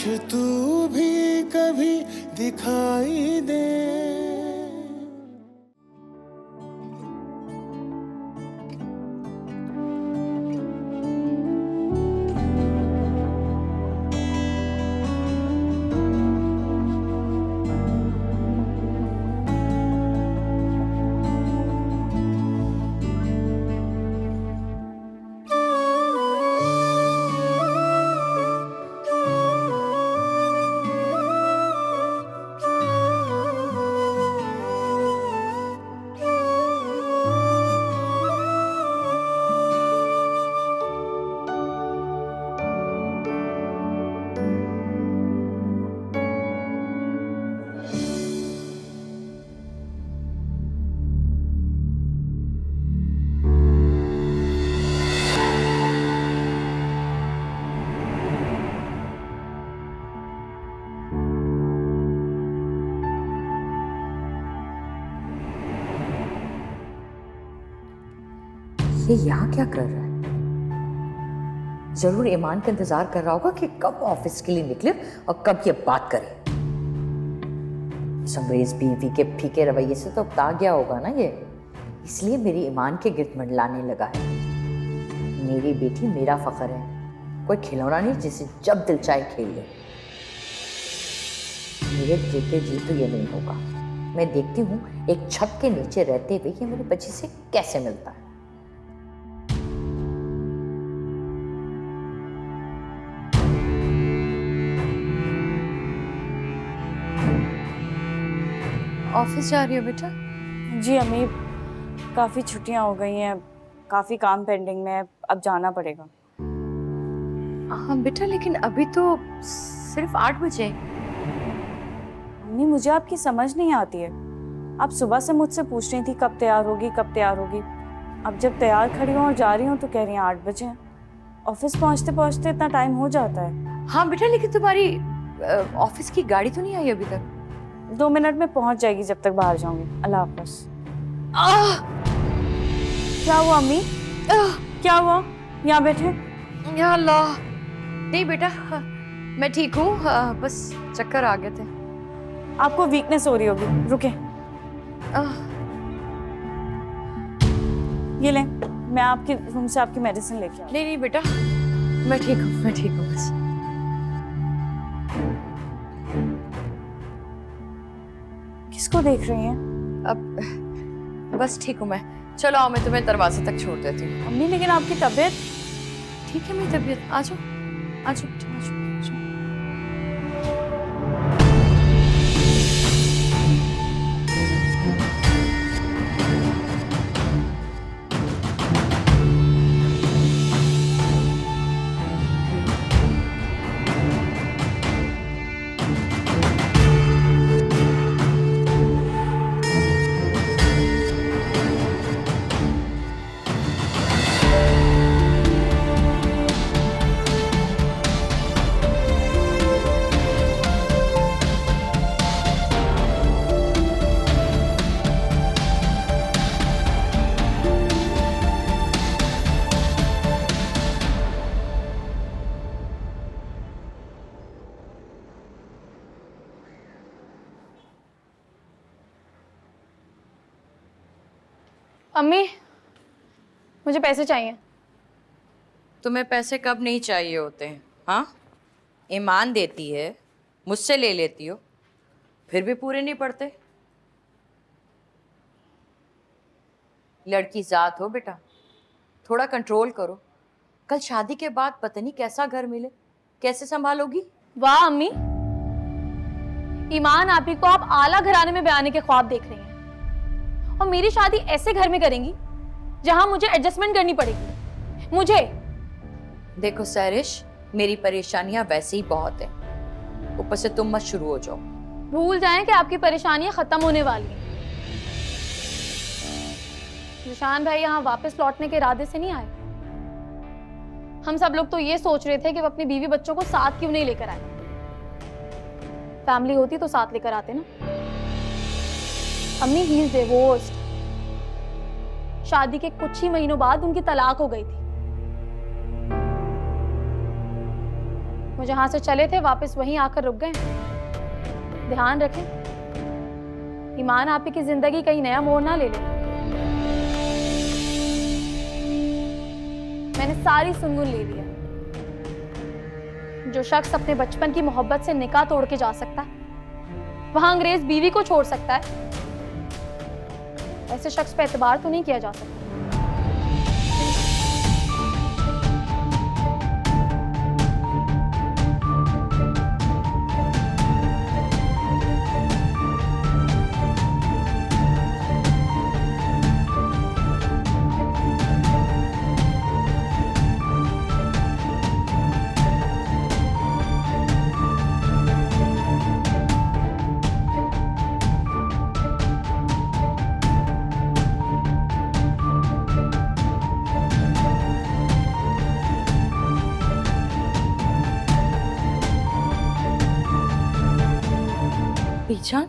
तू भी कभी दिखाई दे। ये यहाँ क्या कर रहा है? जरूर ईमान का इंतजार कर रहा होगा कि कब ऑफिस के लिए निकले और कब ये बात करे। इस अंग्रेज बीवी के फीके रवैये से तो उकता गया होगा ना ये, इसलिए मेरी ईमान के गिर्द मंडलाने लगा है। मेरी बेटी मेरा फख्र है, कोई खिलौना नहीं जिसे जब दिल चाहे खेल ले। मेरे जीते जी तो ये नहीं होगा। मैं देखती हूँ एक छत के नीचे रहते हुए ये मेरी बच्ची से कैसे मिलता है। ऑफिस जा रही हो बेटा? जी अम्मी, काफ़ी छुट्टियां हो गई हैं, काफ़ी काम पेंडिंग में है, अब जाना पड़ेगा। हाँ बेटा, लेकिन अभी तो सिर्फ 8 बजे। अम्मी मुझे आपकी समझ नहीं आती है। आप सुबह से मुझसे पूछ रही थी कब तैयार होगी कब तैयार होगी। अब जब तैयार खड़ी हूँ और जा रही हूँ तो कह रही हैं 8 बजे हैं। ऑफिस पहुँचते पहुँचते इतना टाइम हो जाता है। हाँ बेटा, लेकिन तुम्हारी ऑफिस की गाड़ी तो नहीं आई अभी तक? 2 मिनट में पहुँच जाएगी जब तक बाहर जाऊंगी। अल्लाह हाफ़िज़। क्या हुआ अम्मी? क्या हुआ? यहाँ बैठे। या अल्लाह, नहीं बेटा मैं ठीक हूँ, बस चक्कर आ गए थे। आपको वीकनेस हो रही होगी, रुके। ये लें, मैं आपके रूम से आपकी मेडिसिन लेके नहीं नहीं बेटा, मैं ठीक हूँ बस। किसको देख रही हैं? अब बस ठीक हूँ मैं। चलो आओ, मैं तुम्हें दरवाजे तक छोड़ देती हूँ। अम्मी लेकिन आपकी तबीयत? ठीक है मेरी तबीयत, आ जाओ आ जाओ बेटा, आ जाओ। अम्मी, मुझे पैसे चाहिए। तुम्हें पैसे कब नहीं चाहिए होते हैं? हाँ, ईमान देती है, मुझसे ले लेती हो, फिर भी पूरे नहीं पड़ते। लड़की जात हो बेटा, थोड़ा कंट्रोल करो। कल शादी के बाद पता नहीं कैसा घर मिले, कैसे संभालोगी? वाह अम्मी, ईमान आपी को आप आला घराने में ब्याने के ख्वाब देख रही हैं और मेरी शादी ऐसे घर में करेंगी जहां मुझे एडजस्टमेंट करनी पड़ेगी। मुझे देखो सैरिश, मेरी परेशानियां वैसे ही बहुत है, ऊपर से तुम मत शुरू हो जाओ। भूल जाएं कि आपकी परेशानियां खत्म होने वाली हैं। निशान भाई यहाँ वापस लौटने के इरादे से नहीं आए। हम सब लोग तो ये सोच रहे थे कि वो अपनी बीवी बच्चों को साथ क्यों नहीं लेकर आए। फैमिली होती तो साथ लेकर आते ना। अम्मी, ही इज डिवोर्स्ड। शादी के कुछ ही महीनों बाद उनकी तलाक हो गई थी। वो वो जहां से चले थे वापस वहीं आकर रुक गए। ध्यान रखें, ईमान आपी की जिंदगी कहीं नया मोड़ ना ले ले। मैंने सारी सुनगुन ले लिया। जो शख्स अपने बचपन की मोहब्बत से निकाह तोड़ के जा सकता है, वहां अंग्रेज बीवी को छोड़ सकता है। ऐसे शख्स पे एतबार तो नहीं किया जा सकता। बीजान,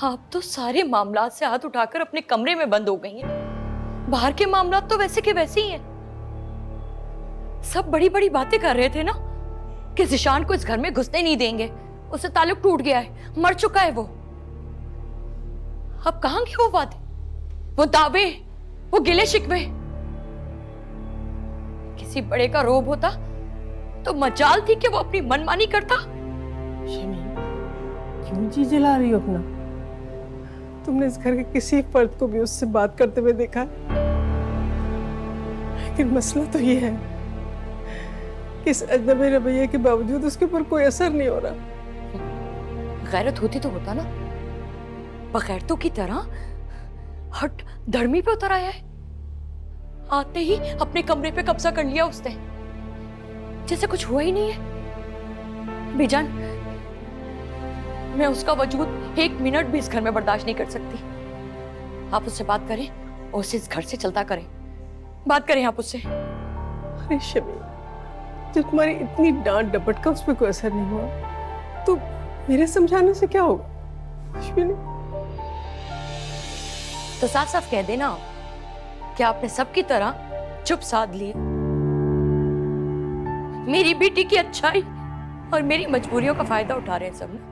आप तो सारे मामलात से हाथ उठाकर अपने कमरे में बंद हो गई हैं। बाहर के मामलात तो वैसे के वैसे ही हैं। सब बड़ी बड़ी बातें कर रहे थे ना कि ज़िशान को इस घर में घुसने नहीं देंगे, उससे ताल्लुक टूट गया है, मर चुका है वो। अब कहाँ गए वो बातें, वो दावे, वो गिले शिकवे? किसी बड़े का रोब होता तो मजाल थी कि वो अपनी मनमानी करता। शमी, क्यों जी जला रही हो अपना? तुमने इस घर के किसी फर्द को भी उससे बात करते हुए देखा? लेकिन मसला तो ये है कि इस अजनबी रवैये के बावजूद उसके ऊपर कोई असर नहीं हो रहा। गैरत होती तो होता ना, बगैरतों की तरह हट धर्मी पे उतर आया है। आते ही अपने कमरे पे कब्जा कर लिया उसने, जैसे कुछ हुआ ही नहीं है। बीजान, मैं उसका वजूद एक मिनट भी इस घर में बर्दाश्त नहीं कर सकती। आप उससे बात करें और उसे इस घर से चलता करें। बात करें आप उससे। अरे शमी, जब तुम्हारी इतनी डांट डपट का उस पर कोई असर नहीं हुआ तो मेरे समझाने से क्या होगा? कुछ भी नहीं। तो साफ साफ कह देना कि आपने सबकी तरह चुप साध ली। मेरी बेटी की अच्छाई और मेरी मजबूरियों का फायदा उठा रहे हैं सब ना।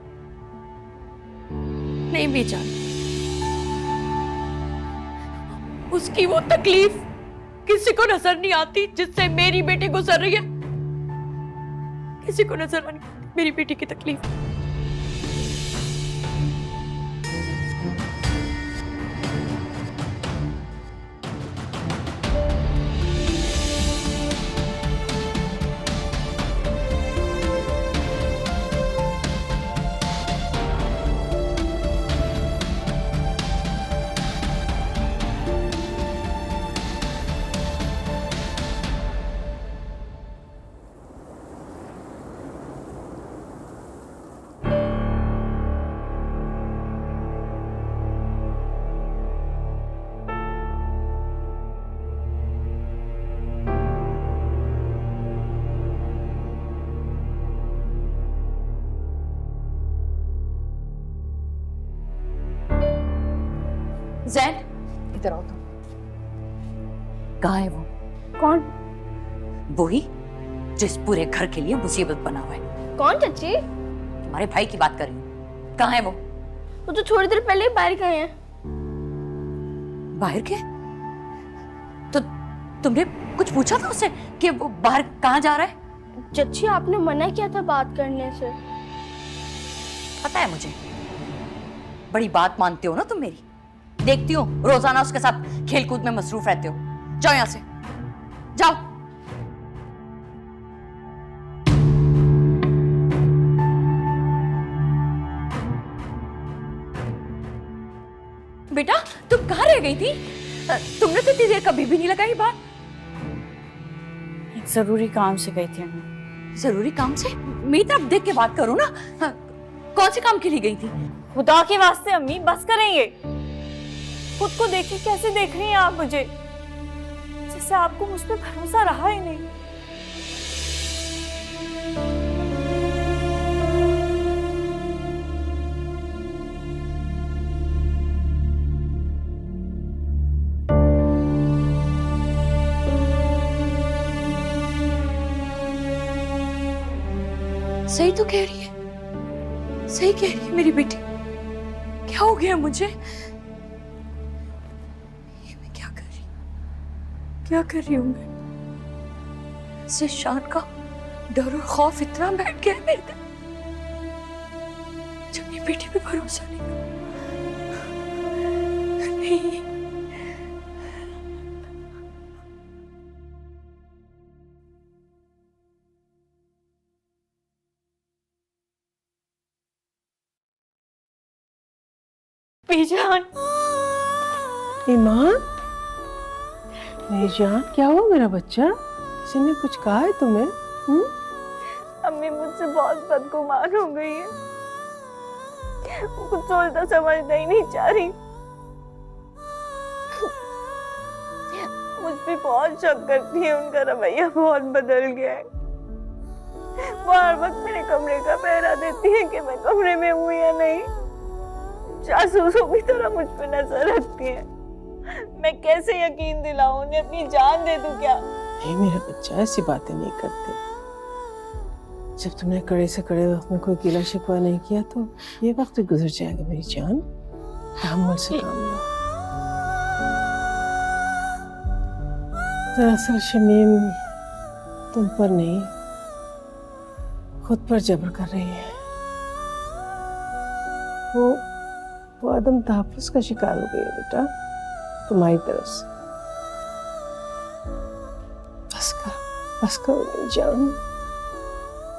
नहीं बीजान, उसकी वो तकलीफ किसी को नजर नहीं आती जिससे मेरी बेटी गुजर रही है। किसी को नजर नहीं आती मेरी बेटी की तकलीफ। जैन, इधर आओ तुम। कहाँ है वो? कौन? वही जिस पूरे घर के लिए मुसीबत बना हुआ है। कौन चाची? तुम्हारे भाई की बात कर रही हूँ। कहाँ है वो? वो तो थोड़ी देर पहले ही बाहर गए हैं। बाहर के? तो तुमने कुछ पूछा था उससे कि वो बाहर कहाँ जा रहा है? चाची, आपने मना किया था बात करने से। पता है मुझे, बड़ी बात मानते हो ना तुम मेरी। देखती हूँ रोजाना उसके साथ खेलकूद में मसरूफ रहते हो। जाओ यहां से, जाओ। बेटा, तुम कहाँ रह गई थी? तुमने तो इतनी देर कभी भी नहीं लगाई बात। एक जरूरी काम से गई थी अम्मी। जरूरी काम से? मेरी तरफ देख के बात करो ना। कौन से काम के लिए गई थी? खुदा के वास्ते अम्मी, बस करेंगे। खुद को देखिए, कैसे देख रही हैं आप मुझे, जैसे आपको मुझ पे भरोसा रहा ही नहीं। सही तो कह रही है, सही कह रही है मेरी बेटी। क्या हो गया मुझे? ये मैं क्या कर रही हूँ, क्या कर रही हूँ मैं? ज़ीशान का डर और खौफ इतना बैठ गया है मेरे दिल, जब मेरी बेटी पे भरोसा नहीं कर। नहीं, बीजान, ईमान, मेरी जान, क्या हुआ मेरा बच्चा? किसी ने कुछ कहा है तुम्हें? अम्मी मुझसे बहुत बदगुमान हो गई है, वो कुछ उल्टा समझना ही नहीं चाह रही। मुझ पे बहुत शक करती है, उनका रवैया बहुत बदल गया है। वो हर वक्त मेरे कमरे का पहरा देती है कि मैं कमरे में हूँ या नहीं। जासूसों की तरह मुझ पे नजर रखती है। मैं कैसे यकीन दिलाऊं उन्हें, अपनी जान दे दूं क्या? नहीं मेरा बच्चा, ऐसी बातें नहीं करते। जब तुमने कड़े से कड़े वक्त में कोई गिला शिकवा नहीं किया तो ये वक्त भी गुजर जाएगा मेरी जान। तहम्मुल से काम लो। दरअसल शमीम तुम पर नहीं, खुद पर जबर कर रही है। वो आदम तहफ्फुज़ का शिकार हो गई है बेटा, तुम्हारी तरफ से। बस करो मेरी जान।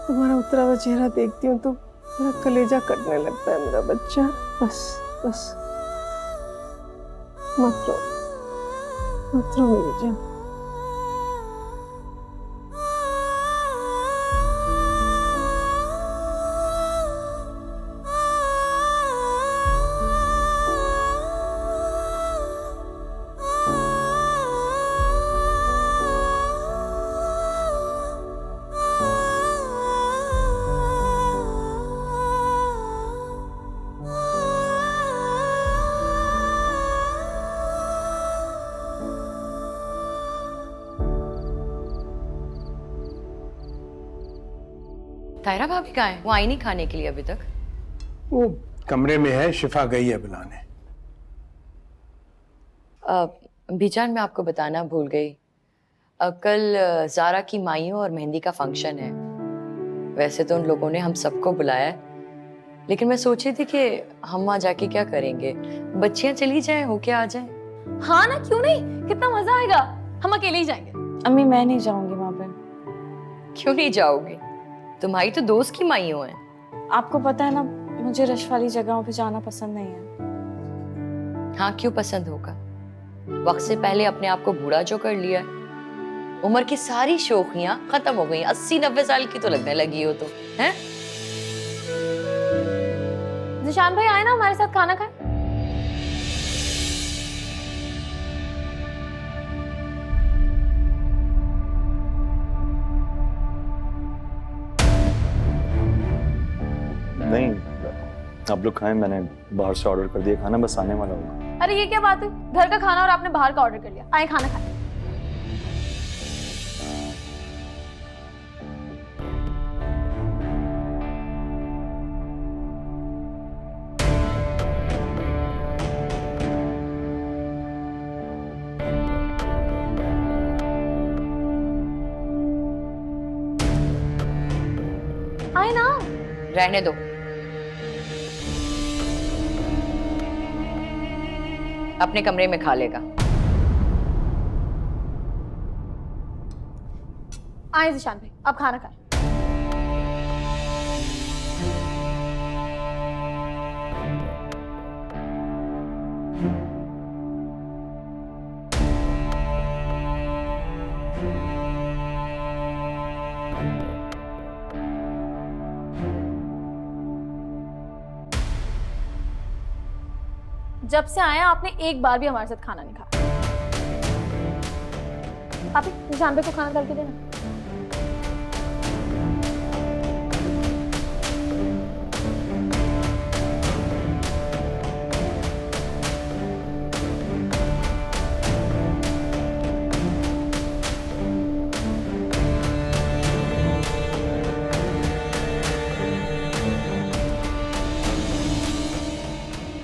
तुम्हारा उतरा हुआ चेहरा देखती हूँ तो मेरा कलेजा कटने लगता है मेरा बच्चा। बस मत रो मेरी जान। तायरा भाभी कहाँ है? वो आई नहीं खाने के लिए अभी तक। वो कमरे में है, शिफा गई है बुलाने। बीजान, मैं आपको बताना भूल गई, कल जारा की माइयों और मेहंदी का फंक्शन है। वैसे तो उन लोगों ने हम सबको बुलाया है, लेकिन मैं सोची थी कि हम वहाँ जाके क्या करेंगे, बच्चियाँ चली जाएं, होके आ जाएं। हाँ ना, क्यों नहीं, कितना मजा आएगा। हम अकेले ही जाएंगे। अम्मी मैं नहीं जाऊंगी वहां पे। क्यों नहीं जाओगे? तुम्हारी तो दोस्त की माइयों हैं। आपको पता है ना, मुझे रश वाली जगहों पे जाना पसंद नहीं है। हाँ, क्यों पसंद होगा? वक्त से पहले अपने आप को बूढ़ा जो कर लिया है। उम्र की सारी शौकियां खत्म हो गई। 80-90 साल की तो लगने लगी हो तो, हैं? ज़ीशान भाई आए ना हमारे साथ खाना खाए। नहीं, आप लोग खाएं, मैंने बाहर से ऑर्डर कर दिया खाना, बस आने वाला होगा। अरे ये क्या बात है, घर का खाना और आपने बाहर का ऑर्डर कर लिया। आए खाना खाए। आए ना। रहने दो। अपने कमरे में खा लेगा। आए ज़ीशान भाई, अब खाना खाए। जब से आया आपने एक बार भी हमारे साथ खाना नहीं खाया। आप ज़ीशान भाई को खाना डाल के देना।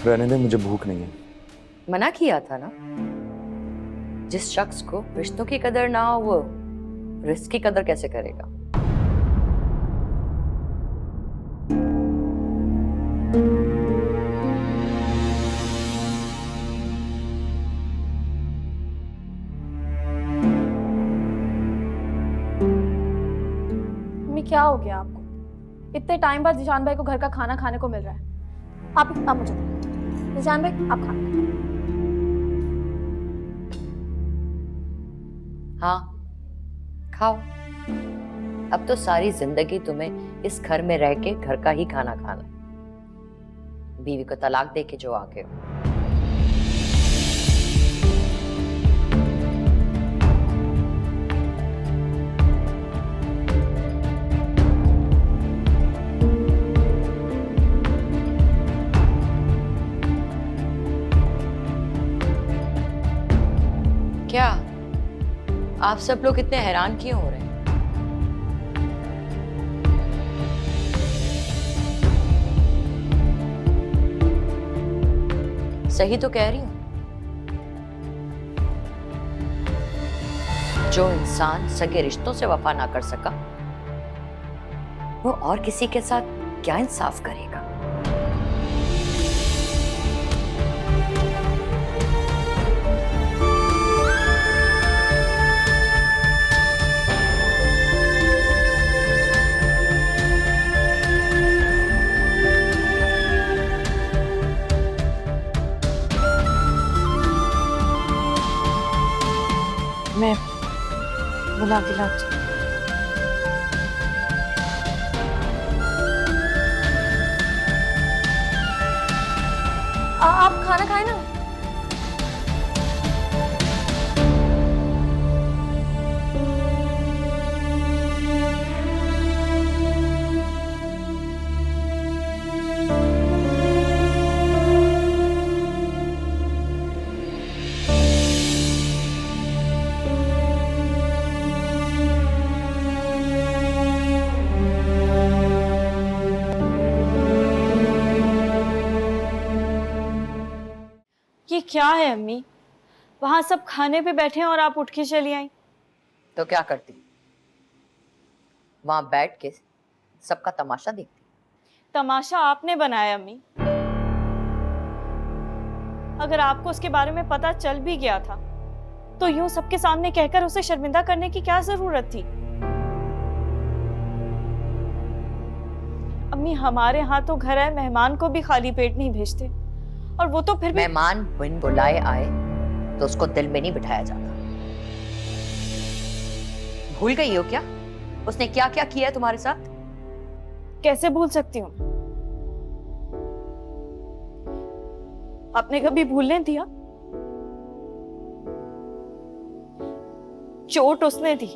रहने दे, मुझे भूख नहीं है। मना किया था ना। जिस शख्स को रिश्तों की कदर ना हो वो रिस्क की कदर कैसे करेगा? मम्मी क्या हो गया आपको? इतने टाइम बाद जिशान भाई को घर का खाना खाने को मिल रहा है। आप मुझे दो। जिशान भाई आप खाना खाओ। हाँ, खाओ। अब तो सारी जिंदगी तुम्हें इस घर में रह के घर का ही खाना खाना है। बीवी को तलाक दे के जो आगे हो। क्या आप सब लोग इतने हैरान क्यों हो रहे हैं? सही तो कह रही हूं। जो इंसान सगे रिश्तों से वफा ना कर सका वो और किसी के साथ क्या इंसाफ करेगा? मैं बुला के लाती हूँ। आप खाना खाए ना। ये क्या है अम्मी? वहां सब खाने पे बैठे हैं और आप उठ के चली आई। तो क्या करती? वहां बैठ के सबका तमाशा देखती। तमाशा आपने बनाया अम्मी। अगर आपको उसके बारे में पता चल भी गया था तो यूं सबके सामने कहकर उसे शर्मिंदा करने की क्या जरूरत थी? अम्मी हमारे यहाँ तो घर आए मेहमान को भी खाली पेट नहीं भेजते, और वो तो फिर भी मेहमान बिन बुलाए आए तो उसको दिल में नहीं बिठाया जाता। भूल गई हो क्या उसने क्या क्या किया है तुम्हारे साथ? कैसे भूल सकती हूँ? आपने कभी भूलने दिया? चोट उसने दी,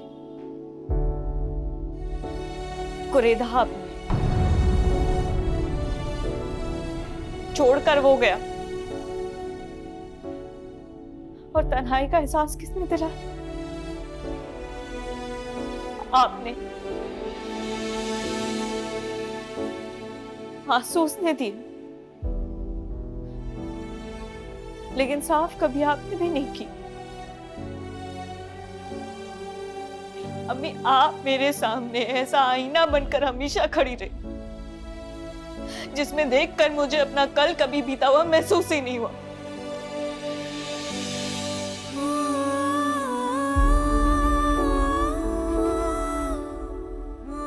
कुरेदा आपने, छोड़कर वो गया, और तन्हाई का एहसास किसने दिलाया? आपने। आंसू उसने दिए, लेकिन साफ कभी आपने भी नहीं की। अम्मी आप मेरे सामने ऐसा आईना बनकर हमेशा खड़ी रही जिसमें देखकर मुझे अपना कल कभी बीता हुआ महसूस ही नहीं हुआ।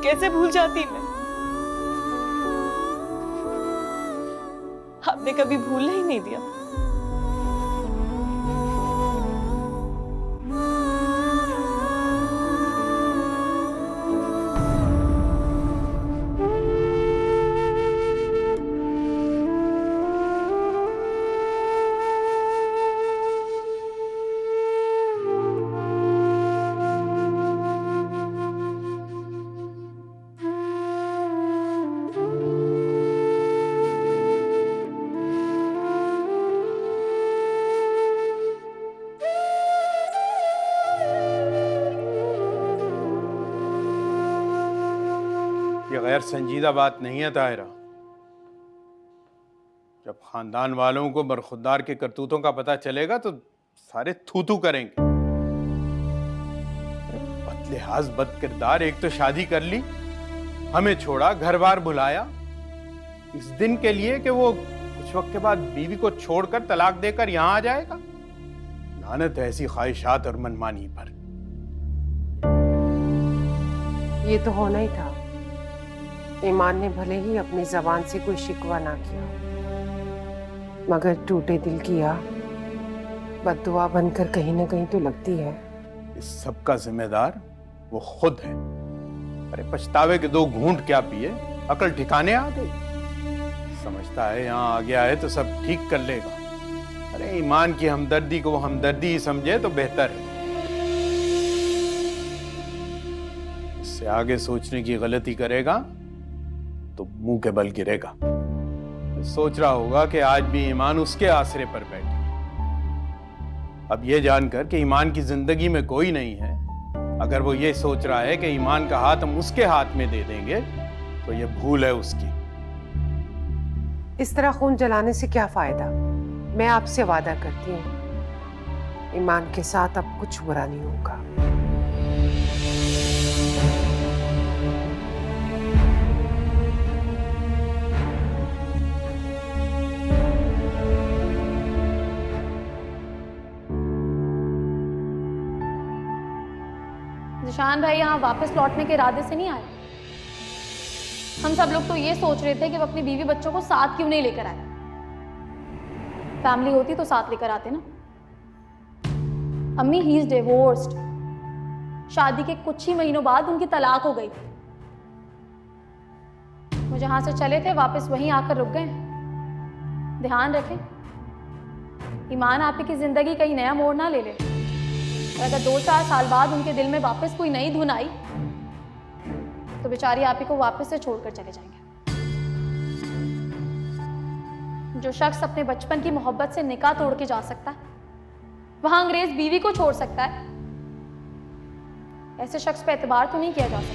कैसे भूल जाती मैं? आपने कभी भूलने ही नहीं दिया। ये गैर संजीदा बात नहीं है ताहिरा। जब खानदान वालों को बरखुरदार के करतूतों का पता चलेगा तो सारे थू थू करेंगे। बदलिहाज बद किरदार, एक तो शादी कर ली, हमें छोड़ा, घर बार बुलाया इस दिन के लिए कि वो कुछ वक्त के बाद बीवी को छोड़कर तलाक देकर यहां आ जाएगा। लानत है ऐसी ख्वाहिशात और मनमानी पर। ये तो होना ही था। ईमान ने भले ही अपनी जबान से कोई शिकवा ना किया, मगर टूटे दिल की आह बद्दुआ बनकर कहीं ना कहीं तो लगती है। इस सब का जिम्मेदार वो खुद है। अरे पछतावे के 2 घूंट क्या पिए, अकल ठिकाने आ गई। समझता है यहाँ आ गया है तो सब ठीक कर लेगा। अरे ईमान की हमदर्दी को वो हमदर्दी ही समझे तो बेहतर है। इससे आगे सोचने की गलती करेगा तो मुंह के बल गिरेगा। सोच रहा होगा कि आज भी ईमान उसके आसरे पर बैठी। अब ये जानकर कि ईमान की जिंदगी में कोई नहीं है, अगर वो ये सोच रहा है कि ईमान का हाथ हम उसके हाथ में दे देंगे तो ये भूल है उसकी। इस तरह खून जलाने से क्या फायदा। मैं आपसे वादा करती हूँ ईमान के साथ अब कुछ बुरा नहीं होगा। जिशान भाई यहाँ वापस लौटने के इरादे से नहीं आए। हम सब लोग तो ये सोच रहे थे कि वो अपनी बीवी बच्चों को साथ क्यों नहीं लेकर आए। फैमिली होती तो साथ लेकर आते ना। अम्मी, ही इज डिवोर्स्ड। शादी के कुछ ही महीनों बाद उनकी तलाक हो गई थी। वो जहां से चले थे वापस वहीं आकर रुक गए। ध्यान रखें, ईमान आपी की जिंदगी कहीं नया मोड़ ना ले ले। अगर 2-4 साल बाद उनके दिल में वापस कोई नई धुन आई तो बेचारी आपी को वापस से छोड़कर चले जाएंगे। जो शख्स अपने बचपन की मोहब्बत से निकाह तोड़ के जा सकता है, वहां अंग्रेज बीवी को छोड़ सकता है। ऐसे शख्स पे एतबार तो नहीं किया जा सकता।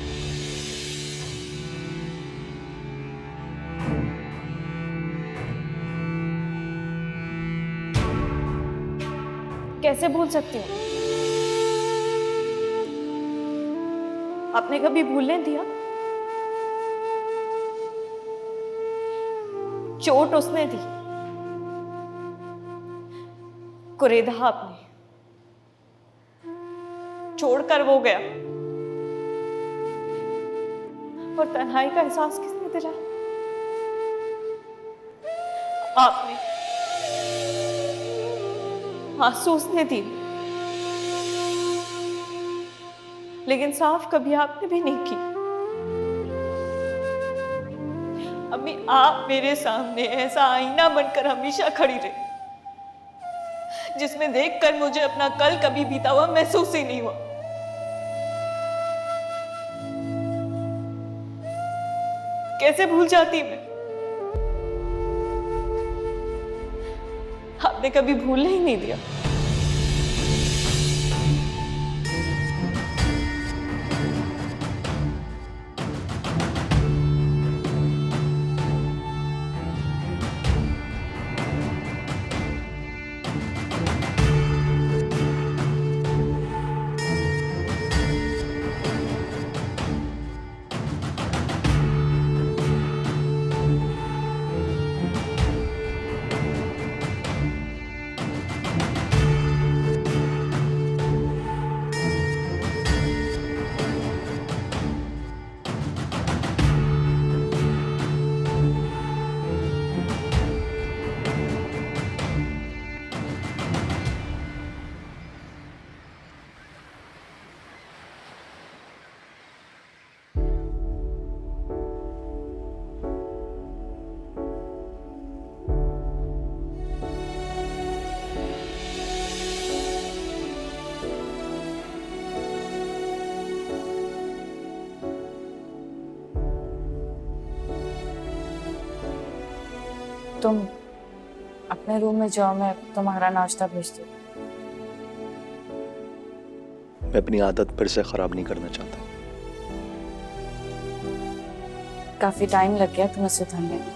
कैसे भूल सकती हूँ? आपने कभी भूलने दिया? चोट उसने दी, कुरेदा आपने, छोड़कर वो गया, और तन्हाई का एहसास किसने दिलाया? आपने। आंसू उसने दी, लेकिन साफ कभी आपने भी नहीं की। अम्मी, आप मेरे सामने ऐसा आईना बनकर हमेशा खड़ी रही जिसमें देखकर मुझे अपना कल कभी बीता हुआ महसूस ही नहीं हुआ। कैसे भूल जाती मैं? आपने कभी भूलने ही नहीं दिया। तुम अपने रूम में जाओ, मैं तुम्हारा नाश्ता भेजती हूँ। मैं अपनी आदत फिर से खराब नहीं करना चाहता। काफी टाइम लग गया तुम्हें सुधरने में।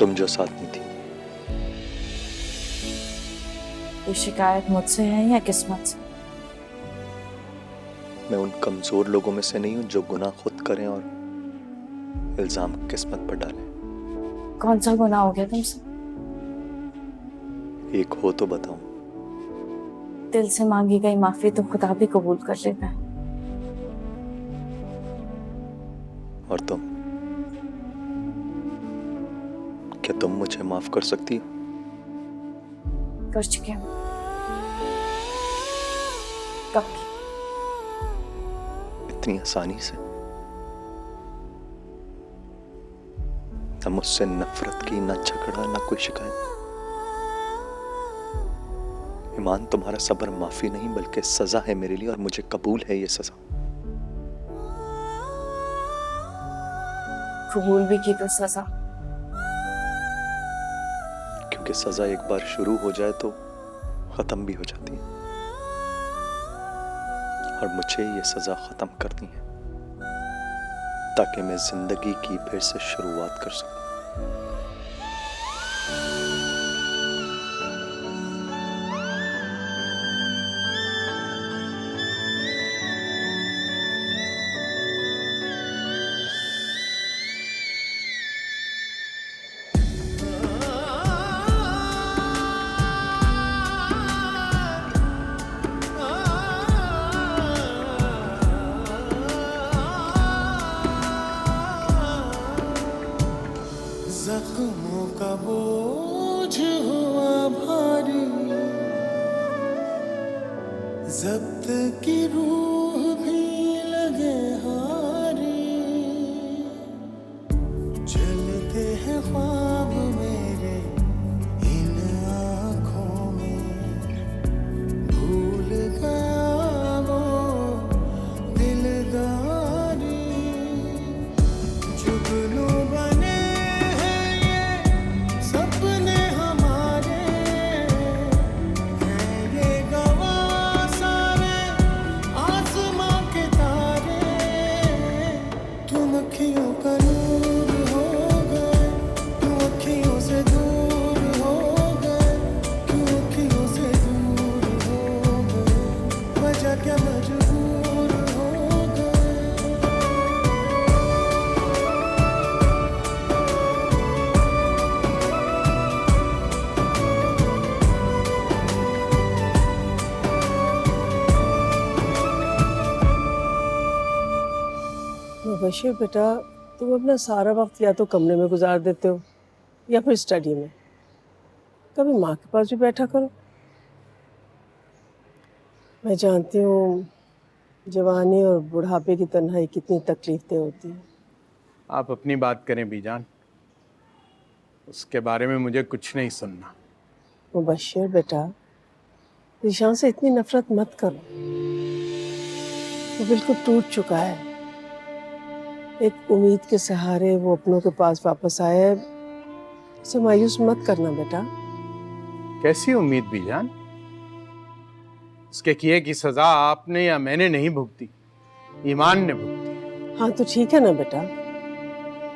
तुम जो साथ में थी। ये शिकायत मुझसे है या किस्मत से? मैं उन कमजोर लोगों में से नहीं हूं जो गुनाह खुद करें और इल्जाम किस्मत पर डालें। कौन सा गुनाह हो गया तुमसे? एक हो तो बताऊं। दिल से मांगी गई माफी तो खुदा भी कबूल कर लेता है। और तुम, क्या तुम मुझे माफ कर सकती हो? कर चुके हैं। कब की? इतनी आसानी से? न मुझसे नफरत की, न झगड़ा, न कोई शिकायत। ईमान, तुम्हारा सब्र माफी नहीं बल्कि सजा है मेरे लिए, और मुझे कबूल है ये सजा। कबूल भी की तो सजा। क्योंकि सजा एक बार शुरू हो जाए तो खत्म भी हो जाती है, और मुझे ये सजा खत्म करनी है ताकि मैं जिंदगी की फिर से शुरुआत कर सकूं। जख्मों का बोझ हुआ भारी, जब्त की रूह भी लगे हारी, चलते हैं ख्वाब मेरे इन आँखों में, भूल गया वो दिलदारी, जुगनू बने सपने हमारे, हैं ये गवाह सारे आसमां के तारे, तुम अखियों का नूर हो गए, तुम अखियों से दूर हो गए, क्यों अखियों से दूर हो गए, वजह क्या मजबूर हो गए। मुबशिर बेटा, तुम अपना सारा वक्त या तो कमरे में गुजार देते हो या फिर स्टडी में। कभी माँ के पास भी बैठा करो। मैं जानती हूँ जवानी और बुढ़ापे की तन्हाई कितनी तकलीफदेह होती है। आप अपनी बात करें बीजान, उसके बारे में मुझे कुछ नहीं सुनना। मुबशिर बेटा, ज़ीशान से इतनी नफरत मत करो। वो बिल्कुल टूट चुका है। एक उम्मीद के सहारे वो अपनों के पास वापस आया है। उसे मायूस मत करना बेटा। कैसी उम्मीद बीजान? उसके किए की सजा आपने या मैंने नहीं भुगती, ईमान ने भुगती। हाँ तो ठीक है ना बेटा,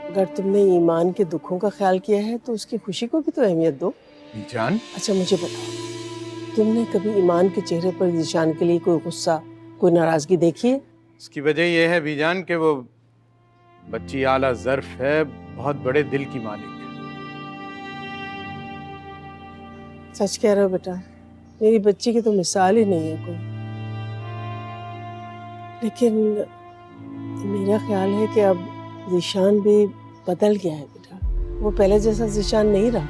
अगर तुमने ईमान के दुखों का ख्याल किया है तो उसकी खुशी को भी तो अहमियत दो। बीजान, अच्छा मुझे बताओ, तुमने कभी ईमान के चेहरे पर ज़ीशान के लिए कोई गुस्सा, कोई नाराजगी देखी है? उसकी वजह यह है बीजान कि वो बच्ची आला ज़र्फ है, बहुत बड़े दिल की मालिक है। सच कह रहे हो बेटा, मेरी बच्ची की तो मिसाल ही नहीं है कोई। लेकिन मेरा ख्याल है कि अब ज़ीशान भी बदल गया है बेटा। वो पहले जैसा ज़ीशान नहीं रहा,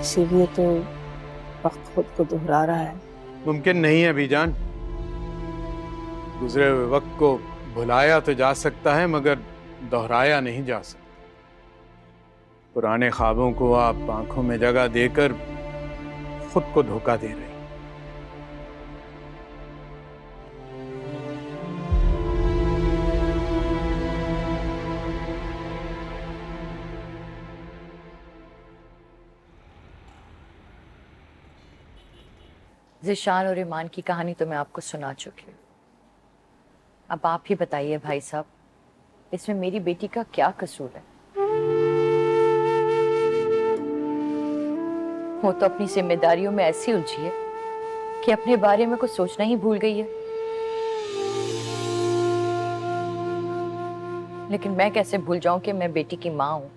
इसीलिए तो वक्त खुद को दोहरा रहा है। मुमकिन नहीं है बीजान। गुजरे हुए वक्त को भुलाया तो जा सकता है मगर दोहराया नहीं जा सकता। पुराने ख्वाबों को आप आंखों में जगह देकर खुद को धोखा दे रही। ज़ीशान और ईमान की कहानी तो मैं आपको सुना चुकी हूँ। अब आप ही बताइए भाई साहब, इसमें मेरी बेटी का क्या कसूर है? वो तो अपनी जिम्मेदारियों में ऐसी उलझी है कि अपने बारे में कुछ सोचना ही भूल गई है। लेकिन मैं कैसे भूल जाऊं कि मैं बेटी की मां हूं।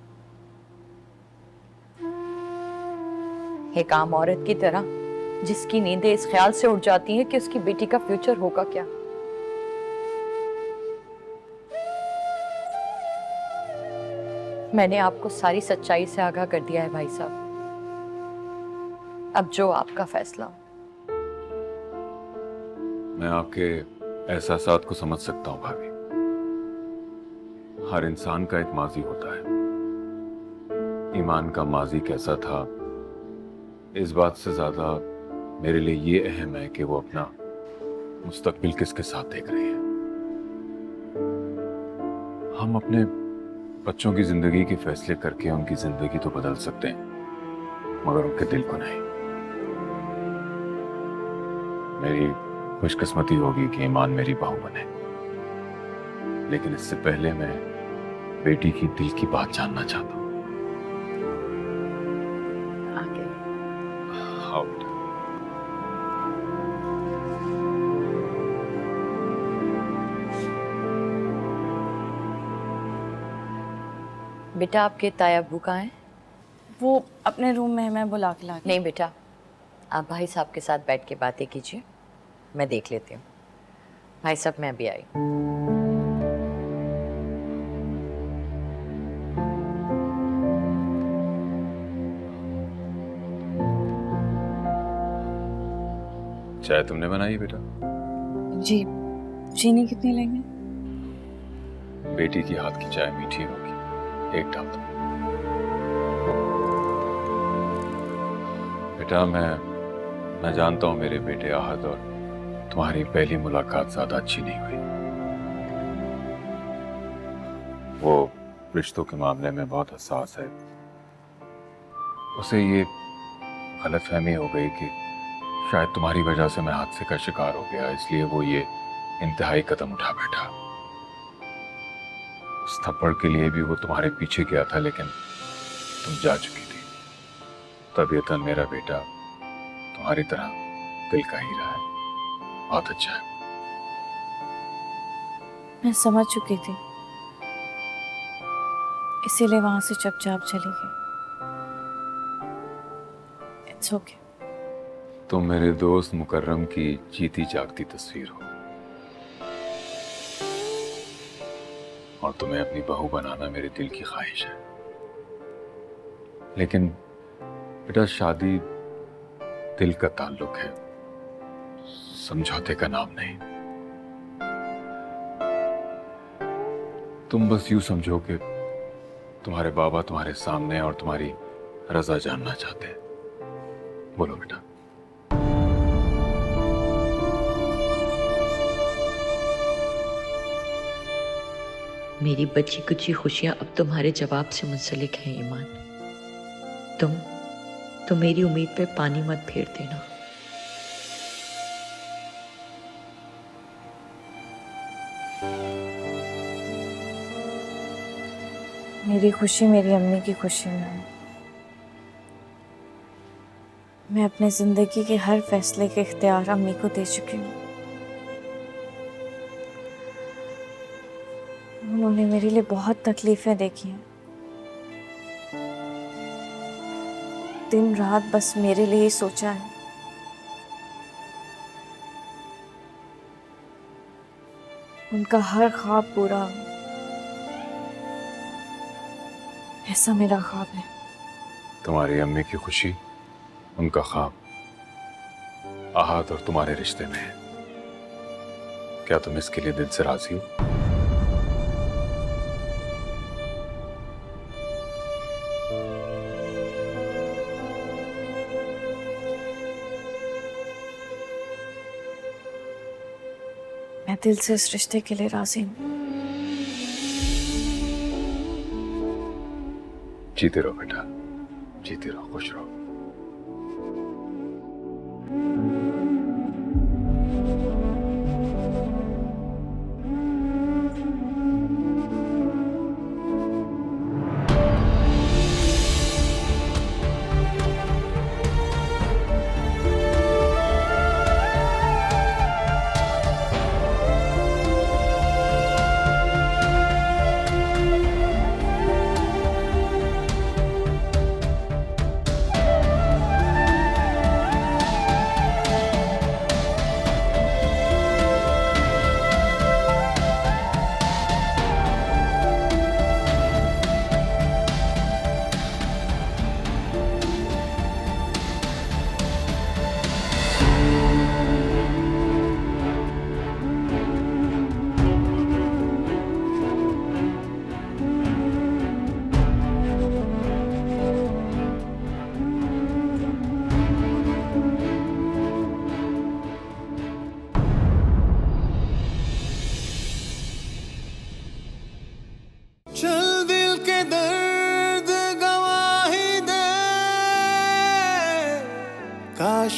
एक आम औरत की तरह जिसकी नींदें इस ख्याल से उड़ जाती हैं कि उसकी बेटी का फ्यूचर होगा क्या। मैंने आपको सारी सच्चाई से आगाह कर दिया है भाई साहब। अब जो आपका फैसला हो। मैं आपके एहसासात को समझ सकता हूँ भाभी। हर इंसान का एक माजी होता है। ईमान का माजी कैसा था, इस बात से ज्यादा मेरे लिए ये अहम है कि वो अपना मुस्तकबिल किसके साथ देख रही है। हम अपने बच्चों की जिंदगी के फैसले करके उनकी जिंदगी तो बदल सकते हैं, मगर उनके दिल को नहीं। मेरी खुशकिस्मती होगी कि ईमान मेरी बहू बने, लेकिन इससे पहले मैं बेटी की दिल की बात जानना चाहता हूँ। आगे हाँ बेटा। बेटा आपके ताया अब्बू कहाँ हैं? वो अपने रूम में है, मैं बुला के ला। नहीं बेटा, आप भाई साहब के साथ बैठ के बातें कीजिए, मैं देख लेती हूँ। भाई साहब मैं भी आई। चाय तुमने बनाई बेटा? जी, चीनी कितनी लेंगे? बेटी की हाथ की चाय मीठी होगी, एक डाल दो। बेटा मैं जानता हूं मेरे बेटे आहद और तुम्हारी पहली मुलाकात ज्यादा अच्छी नहीं हुई। वो रिश्तों के मामले में बहुत हसास है। उसे ये गलतफहमी हो गई कि शायद तुम्हारी वजह से मैं हादसे का शिकार हो गया, इसलिए वो ये इंतहाई कदम उठा बैठा। उस थप्पड़ के लिए भी वो तुम्हारे पीछे गया था, लेकिन तुम जा चुकी थी। तबीयतन मेरा बेटा तुम्हारी तरह दिल का हीरा है, बहुत अच्छा है। मैं समझ चुकी थी, इसीलिए वहां से चुपचाप चली गई। It's okay. तुम मेरे दोस्त मुकर्रम की जीती जागती तस्वीर हो, और तुम्हें अपनी बहू बनाना मेरे दिल की ख्वाहिश है। लेकिन बेटा शादी दिल का ताल्लुक है, समझौते का नाम नहीं। तुम बस यूं समझो कि तुम्हारे बाबा तुम्हारे सामने हैं और तुम्हारी रजा जानना चाहते हैं। बोलो बेटा। मेरी बची कुची खुशियां अब तुम्हारे जवाब से मुंसलिक हैं ईमान। तुम मेरी उम्मीद पे पानी मत फेर देना। मेरी खुशी मेरी अम्मी की खुशी में है। मैं अपने जिंदगी के हर फैसले के इख्तियार अम्मी को दे चुकी हूँ। उन्होंने मेरे लिए बहुत तकलीफें देखी हैं। दिन रात बस मेरे लिए ही सोचा है। उनका हर ख्वाब पूरा हो, ऐसा मेरा ख्वाब है। तुम्हारी अम्मी की खुशी, उनका ख्वाब आहत और तुम्हारे रिश्ते में है। क्या तुम इसके लिए दिल से राजी हो? मैं दिल से इस रिश्ते के लिए राजी हूँ। जीते रहो बेटा, जीते रहो, खुश रहो।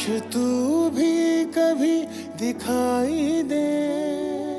तू भी कभी दिखाई दे।